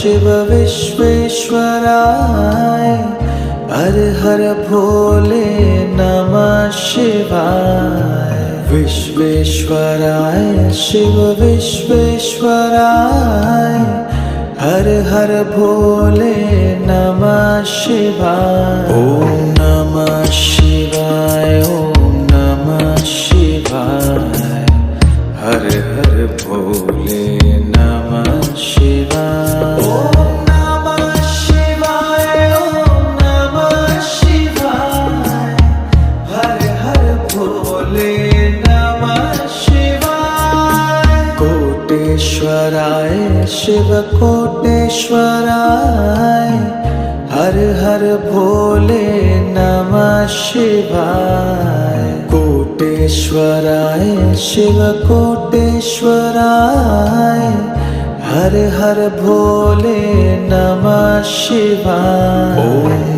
शिव विश्वेश्वराय हर हर भोले नमः शिवाय। विश्वेश्वराय शिव विश्वेश्वराय हर हर भोले नमः शिवाय। ओम नमः शिवाय ओम नमः शिवाय हर हर भोले नमः शिवाय। ओम नमः शिवाय ओम नमः शिवाय हर हर भोले नमः शिवाय। कोटेश्वराय शिव कोटेश्वराय हर हर भोले नमः शिवाय। कोटेश्वराय शिव कोटेश्वराय हर हर भोले नमः शिवाय। ओम